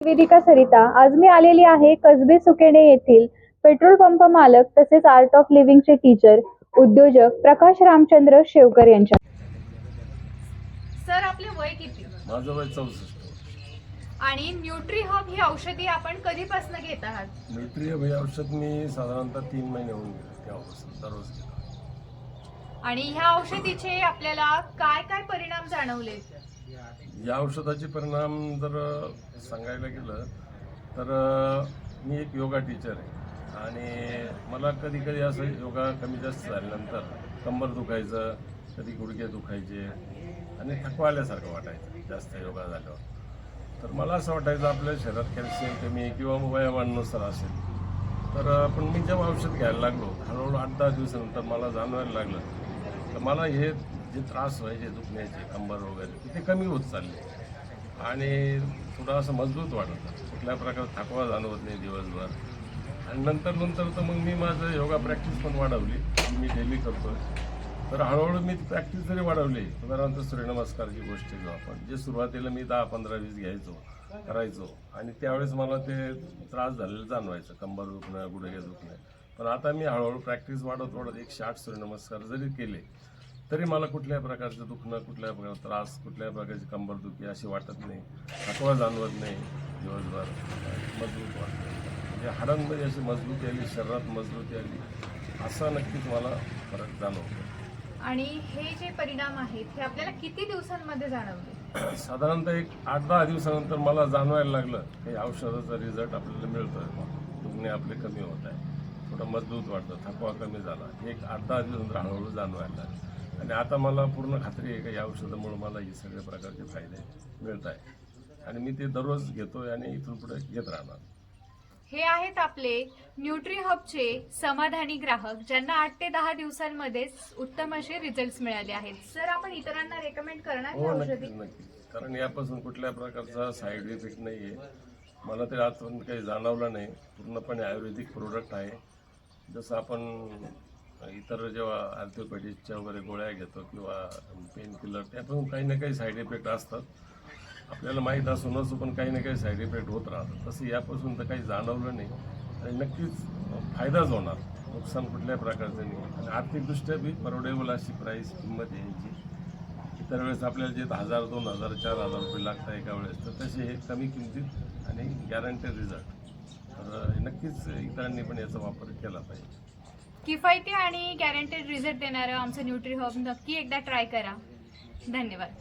वेदिका सरिता। आज मी आलेली आहे कसबे सुकेणे येथील पेट्रोल पंप मालक तसेच आर्ट ऑफ लिव्हिंगचे टीचर उद्योजक प्रकाश रामचंद्र शेवकर यांच्या। सर, आपले वय किती? माझं वय 64. आणि न्यूट्री हब ही औषधी आपण कधीपासून घेत आहात? न्यूट्री हब हे औषध मी साधारणतः 3 महिने होऊन गेले तेव्हापासून दररोज घेतो। आणि ह्या औषधीचे आपल्याला काय काय परिणाम जाणवले? या औषधाचे परिणाम जर सांगायला गेलं तर मी एक योगा टीचर आहे आणि मला कधी कधी असं योगा कमी जास्त झाल्यानंतर कंबर दुखायचं, कधी गुडघे दुखायचे आणि थकवा आल्यासारखं वाटायचं जास्त योगा झाल्यावर। तर मला असं वाटायचं आपल्या शरीरात कॅल्शियम कमी किंवा वयामानानुसार असेल। तर पण मी जेव्हा औषध घ्यायला लागलो हळूहळू 8-10 दिवसानंतर मला जाणवायला लागलं तर मला हे जे त्रास व्हायचे दुखण्याचे कंबर वगैरे ते कमी होत चालले आणि थोडं असं मजबूत वाटत, कुठल्या प्रकारे थकवा जाणवत नाही दिवसभर। आणि नंतर तर मग मी माझं योगा प्रॅक्टिस पण वाढवली, मी डेली करतो। तर हळूहळू मी प्रॅक्टिस जरी वाढवली, उदाहरणार्थ सूर्यनमस्कारची गोष्ट घेऊ आपण, जे सुरुवातीला मी 10, 15, 20 करायचो आणि त्यावेळेस मला ते त्रास झालेलं जाणवायचं, कंबर दुखणं, गुडघे दुखणं। पण आता मी हळूहळू प्रॅक्टिस वाढत 108 सूर्यनमस्कार जरी केले तरी मला कुठल्याही प्रकारचं दुखणं, कुठल्याही प्रकारचा त्रास, कुठल्याही प्रकारची कंबरदुखी अशी वाटत नाही, थकवा जाणवत नाही दिवसभर, मजबूत वाटतं। म्हणजे हाडांमध्ये अशी मजबूती आली, शरीरात मजबूती आली, असा नक्कीच मला फरक जाणवतो। आणि हे जे परिणाम आहेत हे आपल्याला किती दिवसांमध्ये जाणवले? साधारणतः एक 8-10 दिवसानंतर मला जाणवायला लागलं की औषधाचा रिझल्ट आपल्याला मिळतोय, दुखणे आपले कमी होत आहे, थोडं मजबूत वाटतं, थकवा कमी झाला, एक 8-10 दिवसानंतर हळूहळू जाणवायला लागलं। आणि आता मला पूर्ण खात्री आहे की या औषधामुळे मला हे सगळे प्रकारचे फायदे मिळत आहेत आणि मी ते दररोज घेतोय आणि इथून पुढे घेत राहणार। हे आहेत आपले न्यूट्री हबचे समाधानी ग्राहक, ज्यांना 8 ते 10 दिवसांमध्येच उत्तम असे रिझल्ट्स मिळाले आहेत। सर, आपण इतरांना रेकमेंड करणार ही हो, औषधी? नक्की, कारण यापासून कुठल्या प्रकारचा साईड इफेक्ट नाही आहे, मला ते आजपर्यंत काही जाणवलं नाही। पूर्णपणे आयुर्वेदिक प्रोडक्ट आहे। जसं आपण इतर जेव्हा ऑर्थोपेडिकच्या वगैरे गोळ्या घेतो किंवा पेन किलर, त्यापासून काही ना काही साईड इफेक्ट असतात, आपल्याला माहीत असूनच पण काही ना काही साईड इफेक्ट होत राहतात। तसं यापासून तर काही जाणवलं नाही आणि नक्कीच फायदाच होणार, नुकसान कुठल्याही प्रकारचं नाही। आणि आर्थिकदृष्ट्या बी परवडेबल अशी प्राईस किंमत आहे यांची। इतर वेळेस आपल्याला जे 1000, 2000, 4000 रुपये लागतात एका वेळेस, तर तसे हे कमी किमतीत आणि गॅरंटेड रिझल्ट। तर नक्कीच इतरांनी पण याचा वापर केला पाहिजे। किफायती आणि गॅरंटेड रिझल्ट देणारं आमचं न्यूट्री हब नक्की एकदा ट्राय करा। धन्यवाद।